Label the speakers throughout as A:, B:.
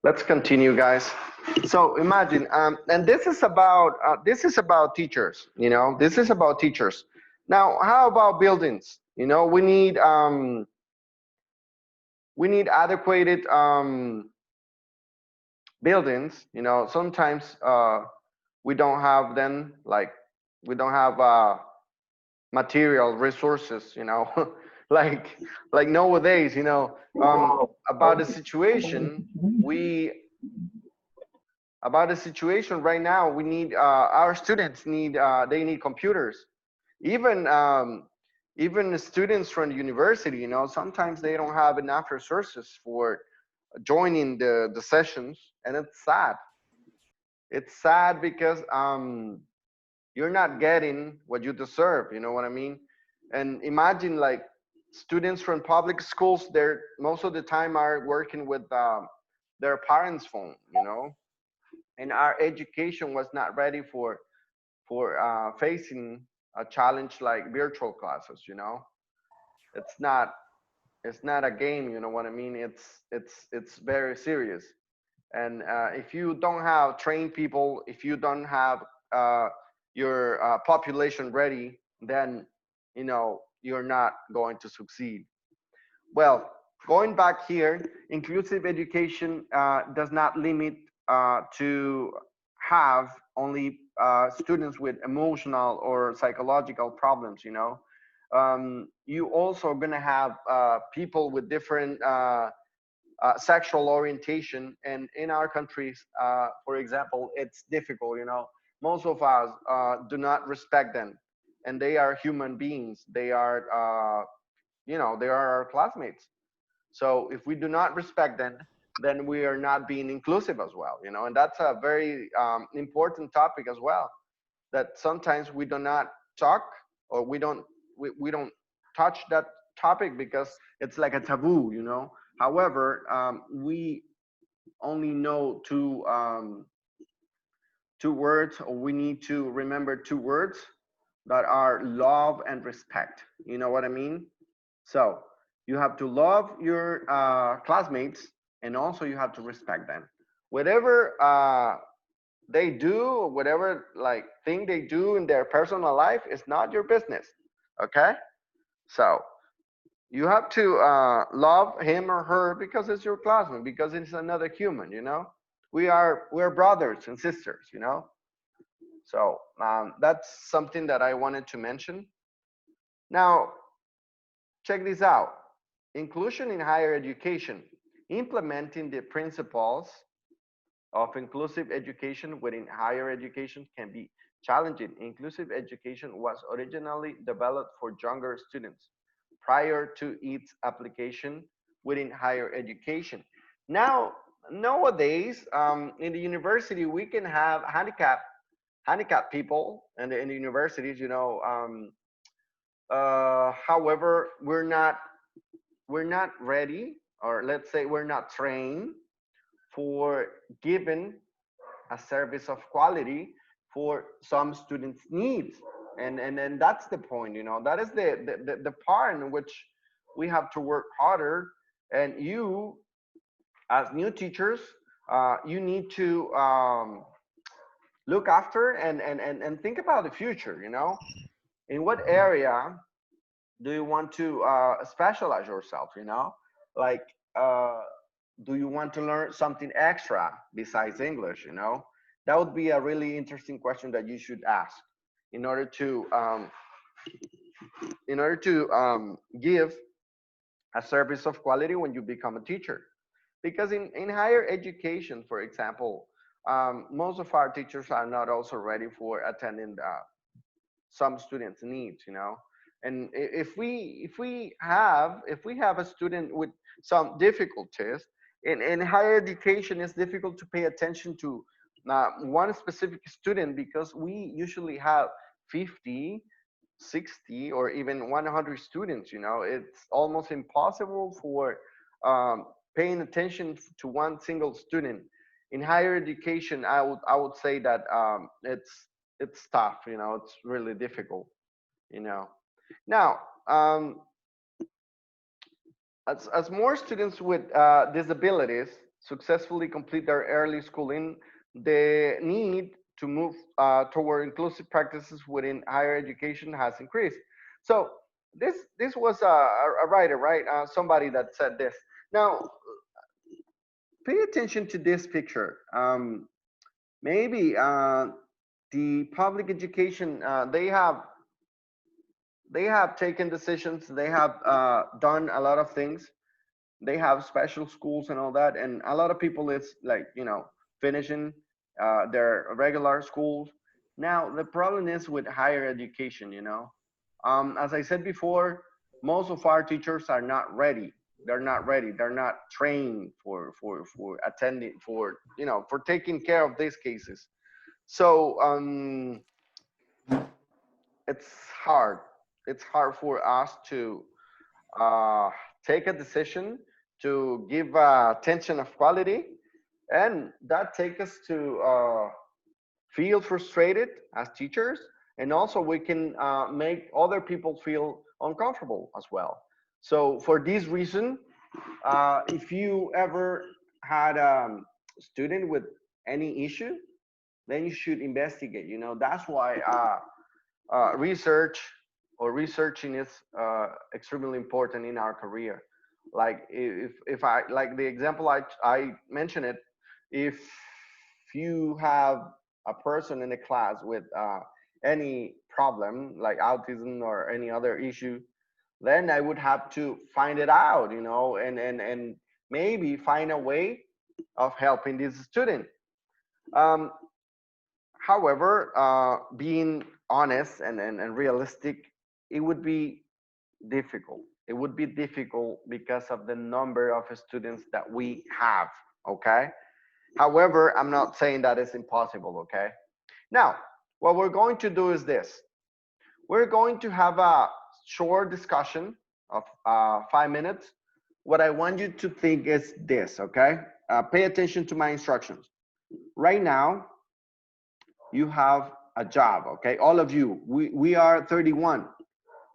A: Let's continue, guys. So imagine, and this is about teachers. You know, this is about teachers. Now, how about buildings? You know, we need adequate buildings. You know, sometimes we don't have them. Like we don't have material resources. You know, like like nowadays. You know, about the situation we about the situation right now we need our students need they need computers, even even students from the university, you know, sometimes they don't have enough resources for joining the sessions, and it's sad because you're not getting what you deserve, you know what I mean. And imagine like students from public schools, they're most of the time are working with their parents phone, you know, and our education was not ready for facing a challenge like virtual classes. You know, it's not it's not a game. You know what I mean? It's very serious. And if you don't have trained people, if you don't have your population ready, then you know you're not going to succeed. Well, going back here, inclusive education does not limit to have only students with emotional or psychological problems. You know, you also gonna have people with different sexual orientation, and in our countries, for example, it's difficult. You know, most of us do not respect them, and they are human beings. They are, you know, they are our classmates. So if we do not respect them, then we are not being inclusive as well, you know, and that's a very important topic as well. That sometimes we do not talk, or we don't touch that topic because it's like a taboo, you know. However, we only know two words, or we need to remember two words that are love and respect. You know what I mean? So you have to love your classmates, and also you have to respect them. Whatever they do, whatever like thing they do in their personal life is not your business. Okay? So you have to love him or her because it's your classmate, because it's another human. You know, we're brothers and sisters. You know, so that's something that I wanted to mention. Now, check this out. Inclusion in higher education. Implementing the principles of inclusive education within higher education can be challenging. Inclusive education was originally developed for younger students prior to its application within higher education. Now, nowadays, in the university, we can have handicapped people in the universities. You know, however, we're not ready, or let's say we're not trained for giving a service of quality for some students needs. And that's the point, you know, that is the part in which we have to work harder. And you, as new teachers, you need to look after and think about the future, you know, in what area do you want to specialize yourself, you know, like uh, do you want to learn something extra besides English, you know. That would be a really interesting question that you should ask in order to give a service of quality when you become a teacher. Because in higher education, for example, most of our teachers are not also ready for attending some students needs, you know. And if we have a student with some difficulties in higher education, it's difficult to pay attention to one specific student, because we usually have 50, 60, or even 100 students. You know, it's almost impossible for paying attention to one single student. In higher education, I would say that it's tough. You know, it's really difficult. You know, now as more students with disabilities successfully complete their early schooling, the need to move toward inclusive practices within higher education has increased. So this was a writer, right? Somebody that said this. Now, pay attention to this picture. Maybe the public education they have taken decisions. They have done a lot of things. They have special schools and all that, and a lot of people is like finishing their regular schools. Now the problem is with higher education. As I said before, most of our teachers are not ready. They're not ready. They're not trained for attending for taking care of these cases. So it's hard. It's hard for us to uh, take a decision to give attention of quality, and that takes us to feel frustrated as teachers, and also we can make other people feel uncomfortable as well. So for this reason, if you ever had a student with any issue, then you should investigate. That's why research or researching is extremely important in our career. Like if I like the example I mentioned it, if you have a person in a class with any problem like autism or any other issue, then I would have to find it out, and maybe find a way of helping this student. Um, However, being honest and realistic, it would be difficult. It would be difficult because of the number of students that we have. Okay. However, I'm not saying that it's impossible. Okay. Now, what we're going to do is this. We're going to have a short discussion of 5 minutes. What I want you to think is this. Okay. Pay attention to my instructions. Right now, you have a job. Okay, all of you, we are 31,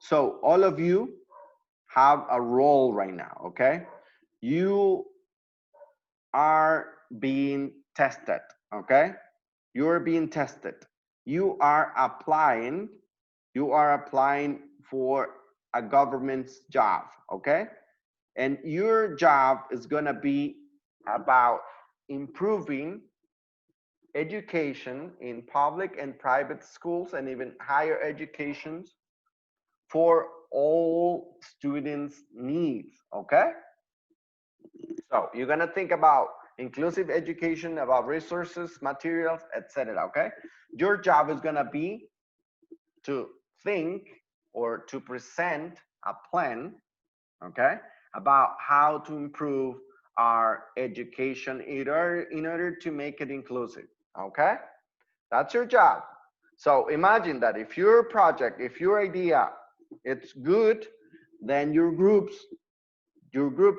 A: so all of you have a role right now. Okay, you are being tested. Okay, you are being tested. You are applying, for a government's job. Okay, and your job is going to be about improving education in public and private schools and even higher educations for all students' needs. Okay, so you're gonna think about inclusive education, about resources, materials, etc. Okay, your job is gonna be to think or to present a plan, okay, about how to improve our education in order to make it inclusive. Okay, that's your job. So imagine that if your project, if your idea, it's good, then your groups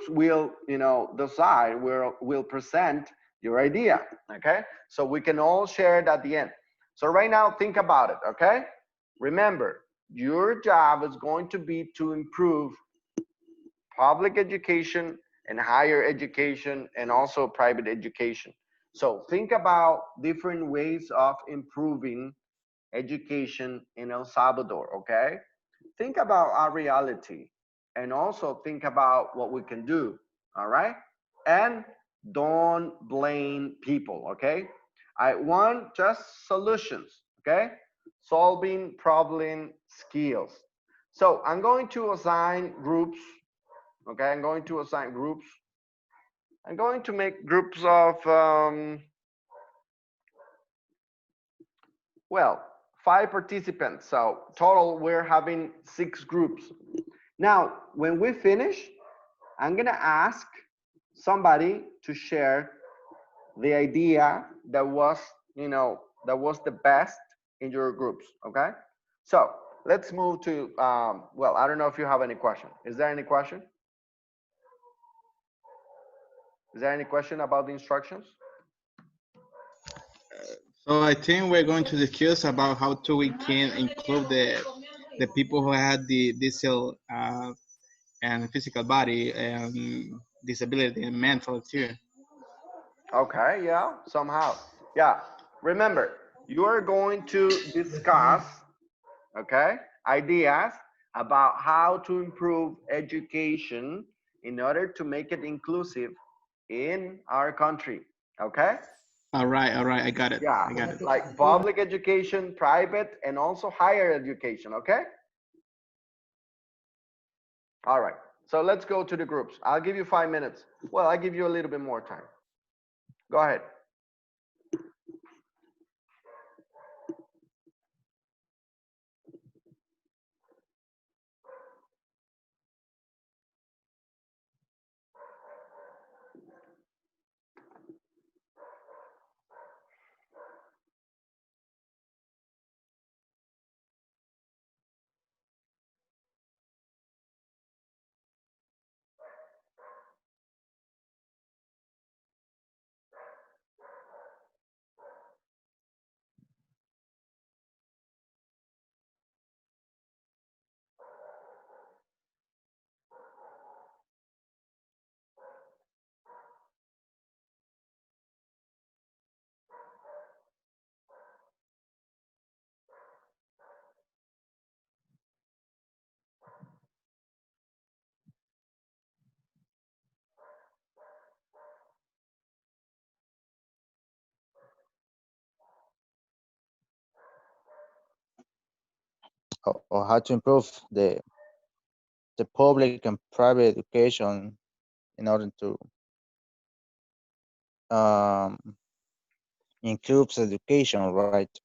A: will, decide, will present your idea. Okay, so we can all share it at the end. So right now, think about it. Okay, remember, your job is going to be to improve public education and higher education and also private education. So think about different ways of improving education in El Salvador. Okay, think about our reality and also think about what we can do. All right, and don't blame people. Okay, I want just solutions. Okay, solving problem skills. So I'm going to assign groups. Okay, I'm going to assign groups. I'm going to make groups of well, 5 participants. So total, we're having 6 groups. Now, when we finish, I'm gonna ask somebody to share the idea that was, that was the best in your groups. Okay. So let's move to, well, I don't know if you have any question. Is there any question? Is there any question about the instructions?
B: So I think we're going to discuss about how to we can include the people who had the digital and physical body and disability and mental too.
A: Okay, yeah, somehow. Yeah, remember, you are going to discuss, okay, ideas about how to improve education in order to make it inclusive in our country, okay?
B: All right, I got it.
A: Yeah,
B: I got it.
A: like public education, private, and also higher education, okay? All right, so let's go to the groups. I'll give you 5 minutes. Well, I'll give you a little bit more time. Go ahead.
C: Or how to improve the public and private education in order to um, include education, right?
D: Yeah.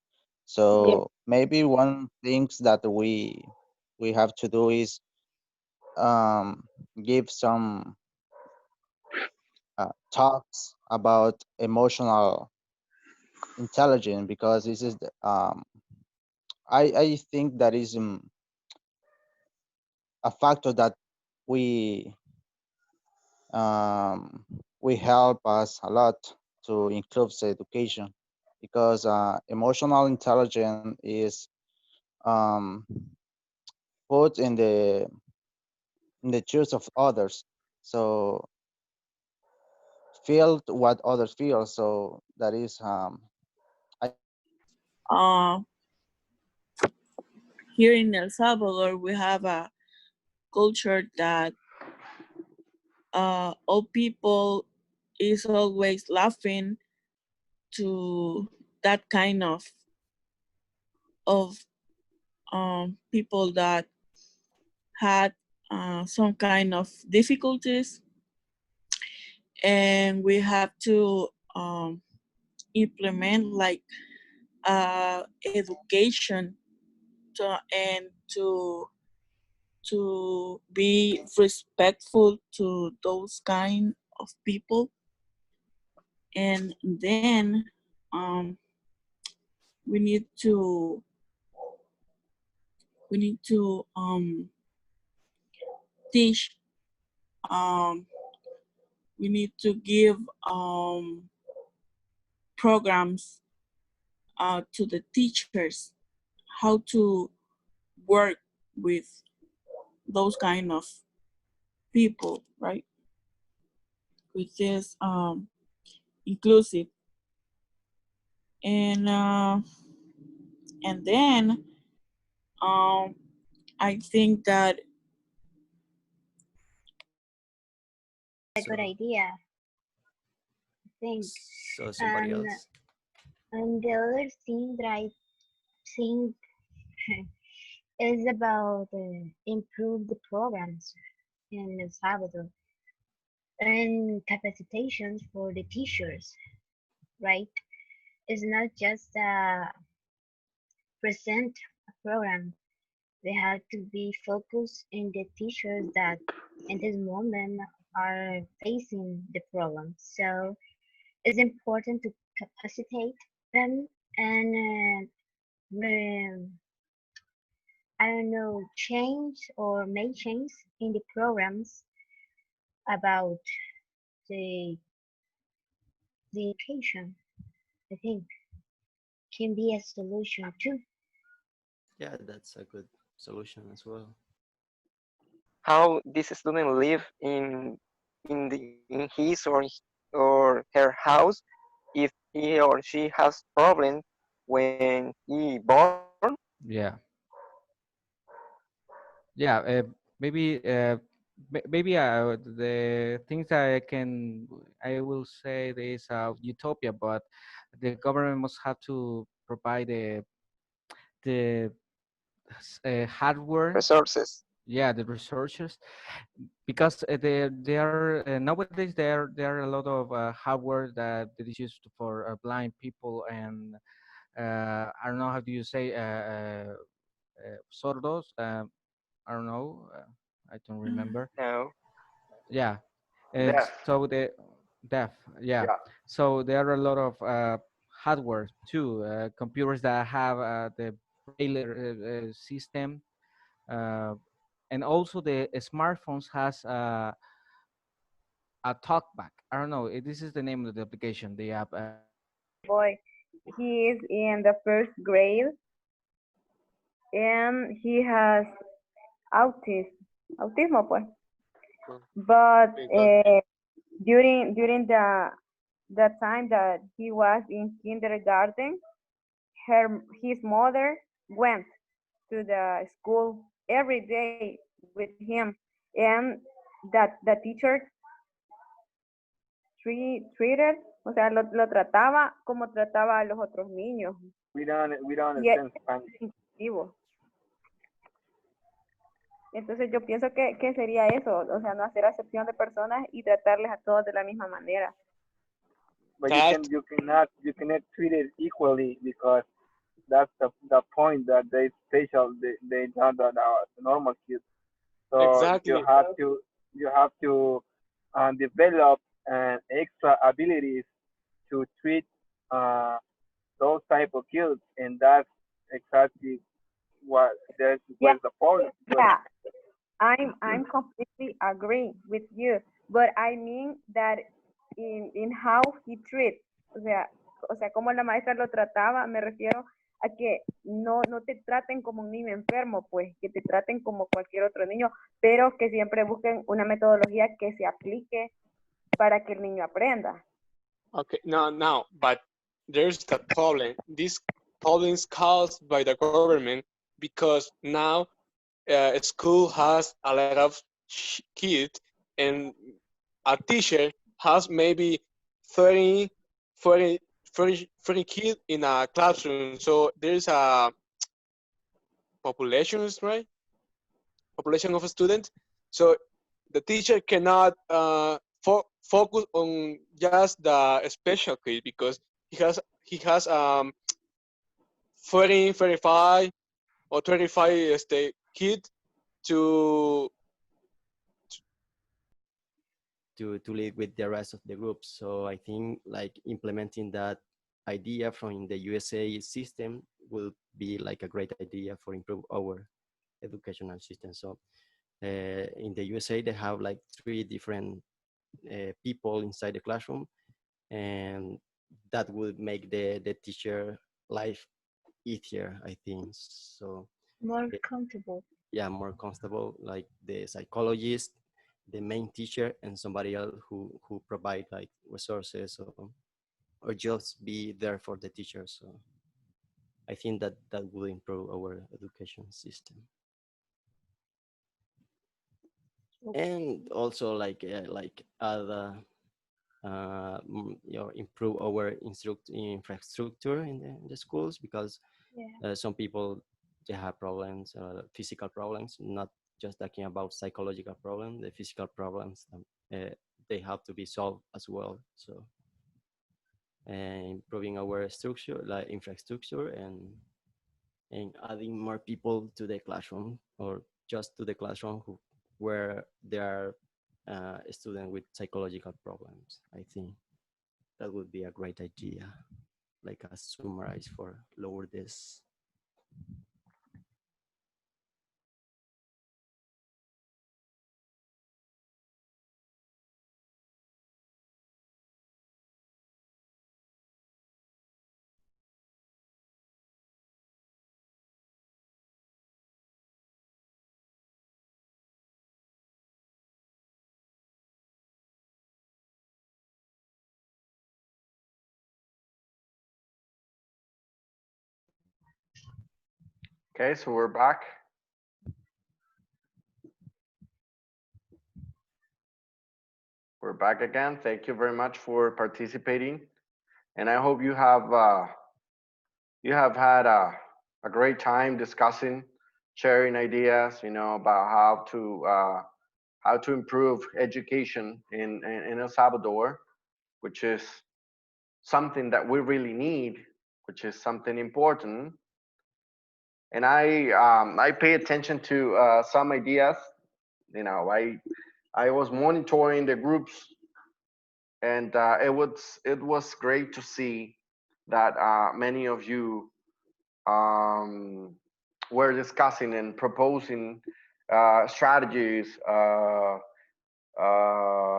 C: So maybe one things that we have to do is give some talks about emotional intelligence, because this is I think that is a factor that we um, we help us a lot to include the education, because emotional intelligence is um, put in the shoes of others, so feel what others feel. So that is I,
D: Uh, Here in El Salvador, we have a culture that all people is always laughing to that kind of people that had some kind of difficulties, and we have to implement like education and to be respectful to those kind of people, and then um, we need to teach. Um, we need to give programs to the teachers how to work with those kind of people, right? With this inclusive, and then um, I think that
E: A good
F: So,
E: idea, I think.
F: so somebody
E: And
F: else.
E: and the other thing that I think is about improve the programs in El Salvador and capacitations for the teachers, right? It's not just present a program. They have to be focused in the teachers that in this moment are facing the problem. So it's important to capacitate them and I don't know, change or make change in the programs about the the education. I think can be a solution too.
F: Yeah, that's a good solution as well.
G: How this student live in his or or her house if he or she has problem when he born.
H: Yeah, yeah. Maybe maybe the things that I will say is utopia, but the government must have to provide the hardware.
G: Resources.
H: Yeah, the researchers, because there are nowadays there are a lot of hardware that is used for blind people, and I don't know how do you say sordos. I don't know. I don't remember.
G: No.
H: Yeah, and
A: Deaf.
H: so the deaf. Yeah,
A: Yeah.
H: so there are a lot of hardware too. Computers that have the braille system, uh, and also the smartphones has a talkback. I don't know. This is the name of the application. The app.
I: Boy, he is in the first grade and he has autism, autismo pues. But during the time that he was in kindergarten, his mother went to the school every day with him, and that the teacher treated, o sea, lo trataba como trataba a los otros niños.
J: We don't
I: Y es
J: understand Spanish.
I: inclusivo. Entonces yo pienso que sería eso, o sea, no hacer acepción de personas y tratarles a todos de la misma manera.
J: But
G: That
J: you cannot treat it equally because that's the point that they special they not that the normal kids. So
G: exactly.
J: you have to develop extra abilities to treat uh, those type of kids, and that's exactly what that's
I: Yeah,
J: where's the problem.
I: yeah, I'm completely agree with you, but I mean that in how he treats, o sea, como la maestra lo trataba, me refiero a que no te traten como un niño enfermo, pues, que te traten como cualquier otro niño, pero que siempre busquen una metodología que se aplique para que el niño aprenda.
G: Okay, no, but there's the problem. This problem is caused by the government because now school has a lot of kids and a teacher has maybe 30, 40, 40 kids in a classroom. So there's a populations, right? Population of students. So the teacher cannot focus on just the special kid because he has 40, 35 or 25 kids to
F: to live with the rest of the group. So I think like implementing that idea from the USA system will be like a great idea for improve our educational system. So in the USA, they have like 3 different people inside the classroom, and that would make the teacher life easier, I think. So
E: More comfortable.
F: yeah, more comfortable, like the psychologist, the main teacher, and somebody else who provide like resources or just be there for the teacher. So I think that will improve our education system. And also like other improve our infrastructure in the schools, because
E: Yeah.
F: some people, they have problems, physical problems, not just talking about psychological problems, the physical problems, they have to be solved as well. So improving our structure, like infrastructure, and adding more people to the classroom, or just to the classroom where there are students with psychological problems. I think that would be a great idea, like a summarize for lower this.
A: Okay, so we're back. We're back again. Thank you very much for participating, and I hope you have had a great time discussing, sharing ideas, about how to improve education in El Salvador, which is something that we really need, which is something important. And I pay attention to some ideas. I was monitoring the groups, and it was great to see that many of you were discussing and proposing strategies,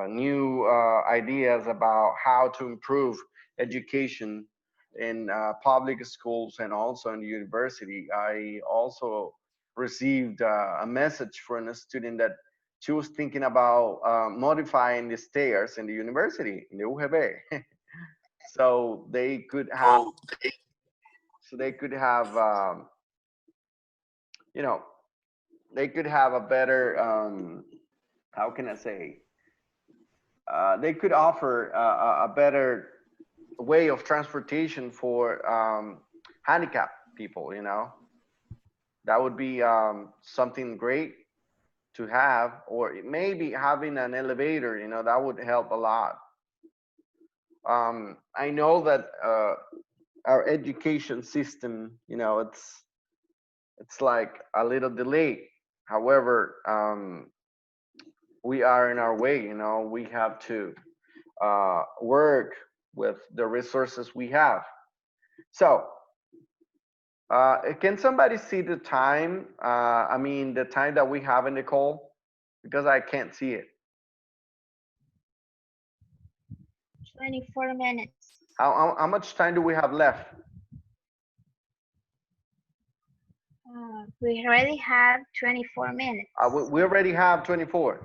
A: new ideas about how to improve education in public schools and also in the university. I also received a message from a student that she was thinking about modifying the stairs in the university in the UGB, so they could have you know they could have a better how can I say, they could offer a better way of transportation for handicapped people. That would be something great to have, or maybe having an elevator. That would help a lot. I know that our education system, it's like a little delayed. However, we are in our way. We have to work with the resources we have. So, can somebody see the time? I mean, the time that we have in the call, because I can't see it.
E: 24 minutes.
A: How much time do we have left?
E: We already have 24 minutes.
A: We already have 24.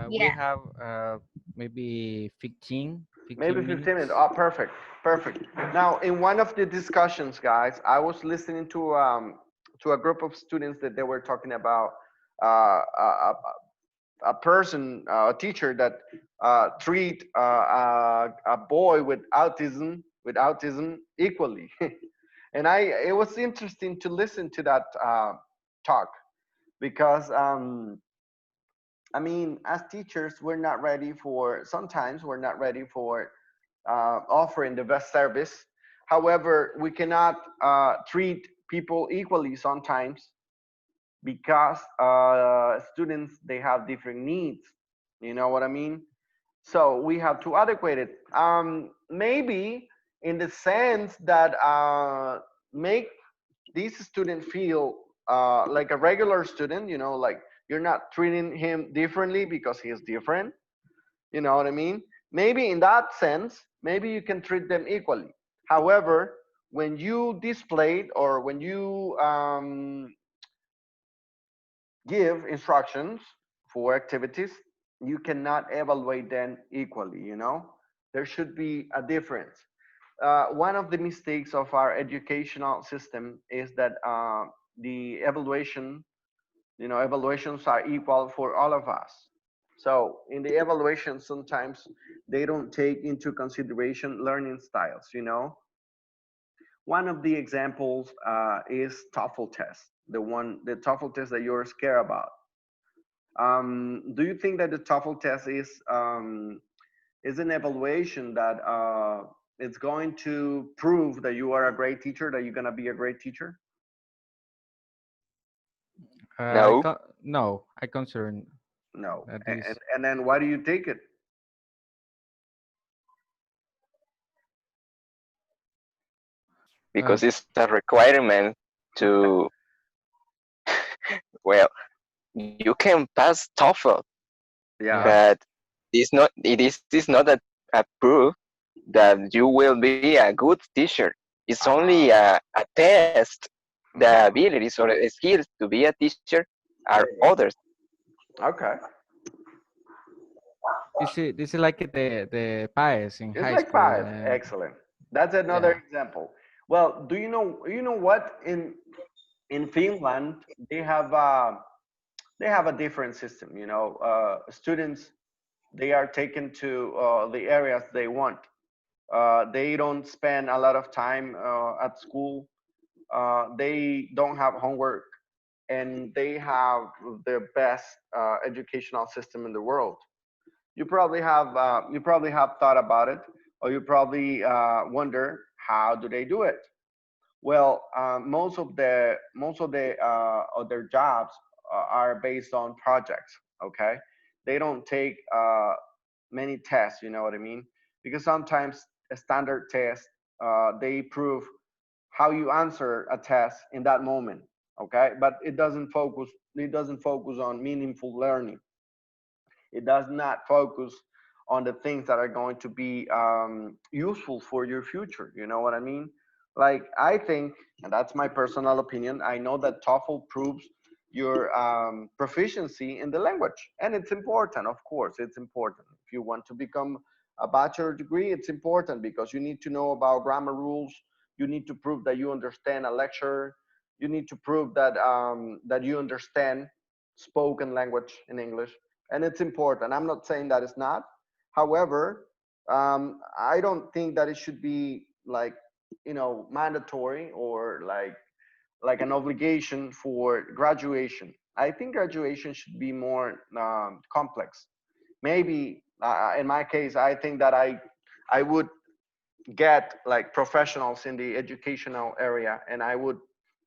H: We
E: Yeah.
H: have maybe 15
A: Maybe 15 minutes.
H: minutes.
A: Oh, perfect. Perfect. Now, in one of the discussions, guys, I was listening to a group of students that they were talking about a person, a teacher that treat a boy with autism equally. And it was interesting to listen to that talk, because I mean, as teachers, sometimes we're not ready for offering the best service. However, we cannot treat people equally sometimes, because students, they have different needs. You know what I mean? So we have to adequate it. Maybe in the sense that make this student feel like a regular student, like you're not treating him differently because he is different. You know what I mean? Maybe in that sense, maybe you can treat them equally. However, when you display or when you give instructions for activities, you cannot evaluate them equally. There should be a difference. One of the mistakes of our educational system is that the evaluations are equal for all of us. So in the evaluation, sometimes they don't take into consideration learning styles. One of the examples is TOEFL test, the TOEFL test that you're scared about. Do you think that the TOEFL test is an evaluation that it's going to prove that you are a great teacher, that you're going to be a great teacher?
J: No.
H: No, I consider
A: No.
H: that
A: And,
H: is
A: and then why do you take it?
J: Because it's a requirement to, well, you can pass TOEFL,
A: Yeah.
J: but it is not a proof that you will be a good teacher. It's only a test. The abilities or skills to be a teacher are others.
A: Okay.
H: this is like the PAES in
A: It's
H: high
A: like
H: school.
A: five. Excellent. That's another example. Well, do you know what? in Finland, they have a different system. Students, they are taken to the areas they want. They don't spend a lot of time at school. They don't have homework, and they have the best educational system in the world. You probably have thought about it, or you probably wonder, how do they do it? Well, most of their jobs are based on projects. Okay, they don't take many tests. You know what I mean? Because sometimes a standard test, they prove how you answer a test in that moment. Okay, but it doesn't focus. It doesn't focus on meaningful learning. It does not focus on the things that are going to be useful for your future. You know what I mean? Like, I think, and that's my personal opinion, I know that TOEFL proves your proficiency in the language. And it's important, of course, it's important. If you want to become a bachelor degree, it's important because you need to know about grammar rules. You need to prove that you understand a lecture. You need to prove that, that you understand spoken language in English. And it's important. I'm not saying that it's not. However, I don't think that it should be like, mandatory or like an obligation for graduation. I think graduation should be more complex. Maybe in my case, I think that I would get like professionals in the educational area, and I would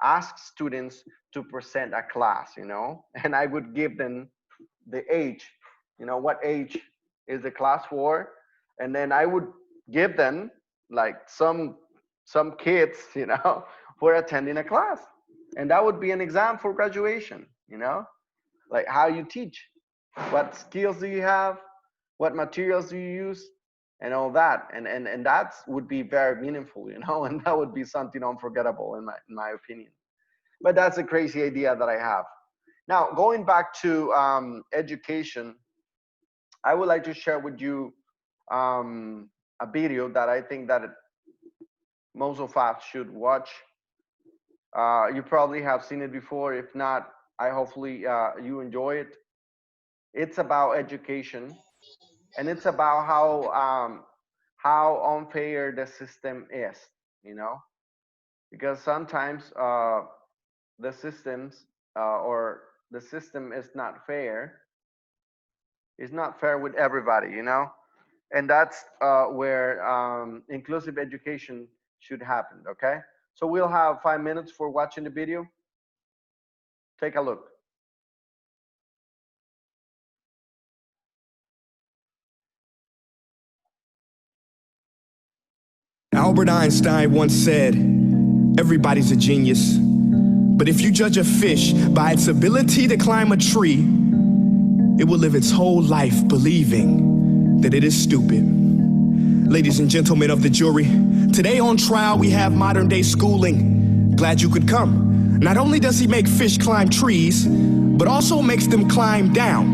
A: ask students to present a class, and I would give them the age, what age is the class for, and then I would give them like some kids, for attending a class, and that would be an exam for graduation, like how you teach, what skills do you have, what materials do you use, and all that, and that would be very meaningful, and that would be something unforgettable in my opinion. But that's a crazy idea that I have. Now, going back to education, I would like to share with you a video that I think that most of us should watch. You probably have seen it before. If not, hopefully you enjoy it. It's about education, and it's about how unfair the system is, because sometimes the systems or the system is not fair. It's not fair with everybody, and that's where inclusive education should happen. Okay, so we'll have 5 minutes for watching the video. Take a look.
K: Albert Einstein once said, "Everybody's a genius, but if you judge a fish by its ability to climb a tree, it will live its whole life believing that it is stupid." Ladies and gentlemen of the jury, today on trial we have modern day schooling. Glad you could come. Not only does he make fish climb trees, but also makes them climb down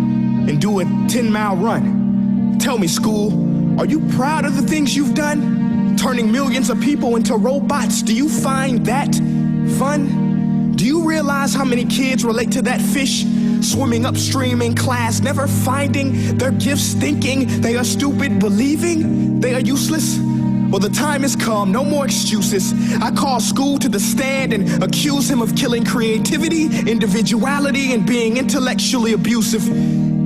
K: and do a 10-mile run. Tell me, school, are you proud of the things you've done? Turning millions of people into robots, do you find that fun? Do you realize how many kids relate to that fish? Swimming upstream in class, never finding their gifts, thinking they are stupid, believing they are useless? Well, the time has come, no more excuses. I call school to the stand and accuse him of killing creativity, individuality, and being intellectually abusive.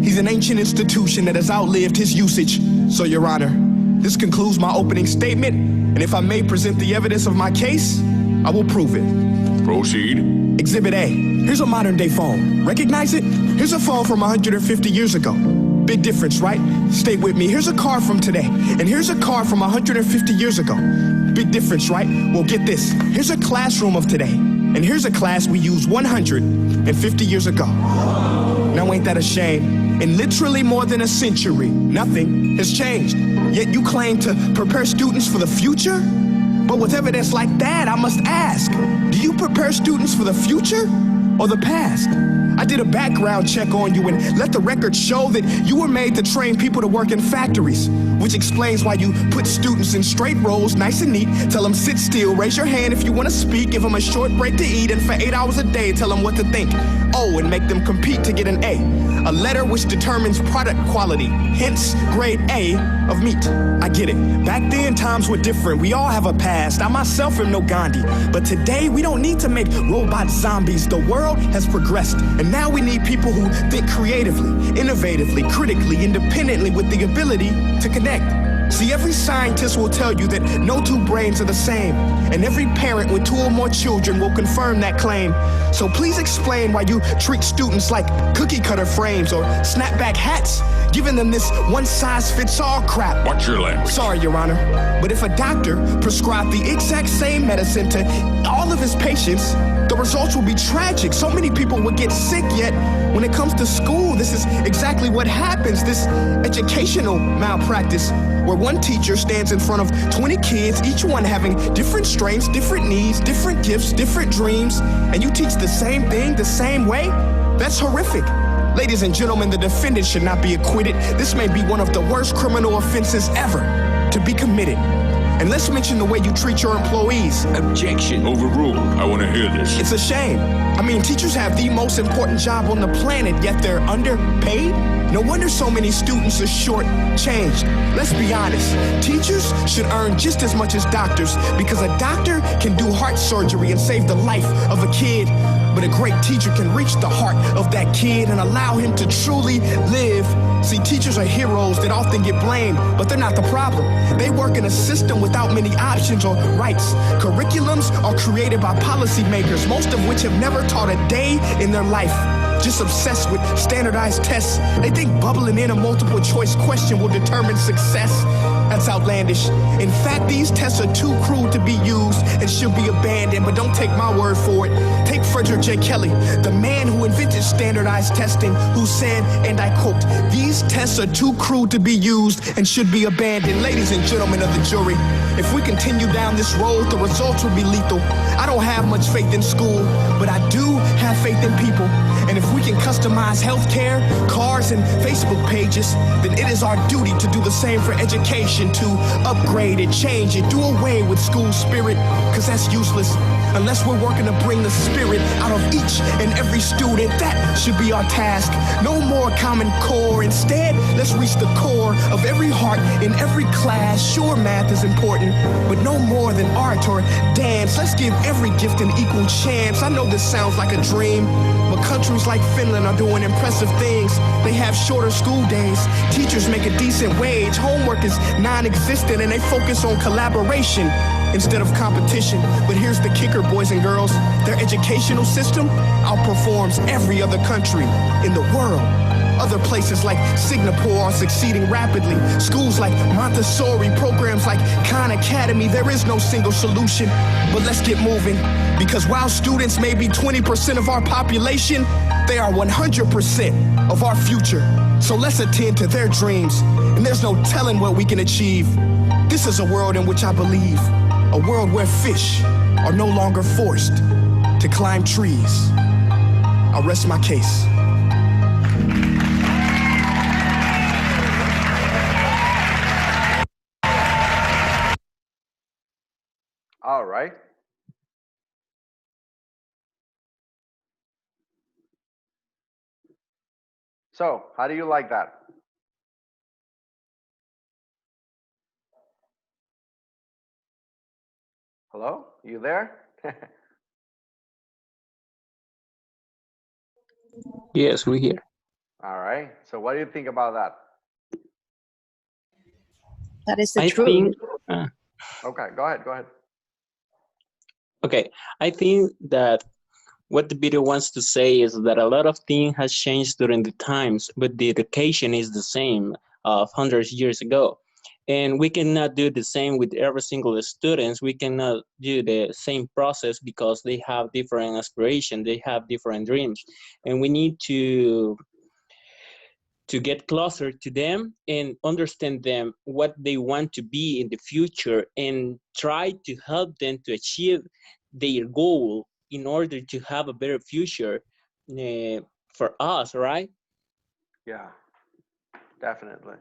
K: He's an ancient institution that has outlived his usage. So, Your Honor, this concludes my opening statement, and if I may present the evidence of my case, I will prove it. Proceed. Exhibit A. Here's a modern day phone. Recognize it? Here's a phone from 150 years ago. Big difference, right? Stay with me. Here's a car from today, and here's a car from 150 years ago. Big difference, right? Well, get this. Here's a classroom of today, and here's a class we used 150 years ago. Now, ain't that a shame? In literally more than a century, nothing has changed. Yet you claim to prepare students for the future? But with evidence like that, I must ask, do you prepare students for the future or the past? I did a background check on you and let the record show that you were made to train people to work in factories, which explains why you put students in straight rows, nice and neat. Tell them sit still, raise your hand if you want to speak, give them a short break to eat, and for 8 hours a day, tell them what to think. Oh, and make them compete to get an A. A letter which determines product quality, hence grade A of meat. I get it. Back then, times were different. We all have a past. I myself am no Gandhi. But today, we don't need to make robot zombies. The world has progressed. And now we need people who think creatively, innovatively, critically, independently, with the ability to connect. See, every scientist will tell you that no two brains are the same, and every parent with 2 or more children will confirm that claim. So please explain why you treat students like cookie cutter frames or snapback hats, giving them this one-size-fits-all crap.
L: Watch your language.
K: Sorry, Your Honor, but if a doctor prescribed the exact same medicine to all of his patients, the results will be tragic. So many people would get sick, yet when it comes to school, this is exactly what happens, this educational malpractice, where one teacher stands in front of 20 kids, each one having different strengths, different needs, different gifts, different dreams, and you teach the same thing the same way? That's horrific. Ladies and gentlemen, the defendant should not be acquitted. This may be one of the worst criminal offenses ever to be committed. And let's mention the way you treat your employees.
L: Objection. Overruled. I want to hear this.
K: It's a shame. I mean, teachers have the most important job on the planet, yet they're underpaid? No wonder so many students are short-changed. Let's be honest. Teachers should earn just as much as doctors, because a doctor can do heart surgery and save the life of a kid. But a great teacher can reach the heart of that kid and allow him to truly live. See, teachers are heroes that often get blamed, but they're not the problem. They work in a system without many options or rights. Curriculums are created by policymakers, most of which have never taught a day in their life. Just obsessed with standardized tests. They think bubbling in a multiple choice question will determine success. That's outlandish. In fact, these tests are too crude to be used and should be abandoned, but don't take my word for it. Take Frederick J. Kelly, the man who invented standardized testing, who said, and I quote, "These tests are too crude to be used and should be abandoned." Ladies and gentlemen of the jury, if we continue down this road, the results will be lethal. I don't have much faith in school, but I do have faith in people. And if we can customize healthcare, cars, and Facebook pages, then it is our duty to do the same for education, to upgrade it, change it, do away with school spirit, because that's useless. Unless we're working to bring the spirit out of each and every student, that should be our task. No more Common Core. Instead, let's reach the core of every heart in every class. Sure, math is important, but no more than art or dance. Let's give every gift an equal chance. I know this sounds like a dream, but countries like Finland are doing impressive things. They have shorter school days. Teachers make a decent wage. Homework is non-existent, and they focus on collaboration instead of competition. But here's the kicker, boys and girls. Their educational system outperforms every other country in the world. Other places like Singapore are succeeding rapidly. Schools like Montessori, programs like Khan Academy, there is no single solution. But let's get moving, because while students may be 20% of our population, they are 100% of our future. So let's attend to their dreams, and there's no telling what we can achieve. This is a world in which I believe, a world where fish are no longer forced to climb trees. I'll rest my case.
A: All right. So, how do you like that? Hello? You there?
M: Yes, we're here.
A: All right. So, what do you think about that?
D: That is the
M: I
D: truth.
M: think,
A: Okay, go ahead. Go ahead.
M: okay, I think that what the video wants to say is that a lot of things has changed during the times, but the education is the same of hundreds of years ago. And we cannot do the same with every single students. We cannot do the same process because they have different aspirations, they have different dreams. And we need to get closer to them and understand them, what they want to be in the future, and try to help them to achieve their goal in order to have a better future for us, right?
A: Yeah, definitely.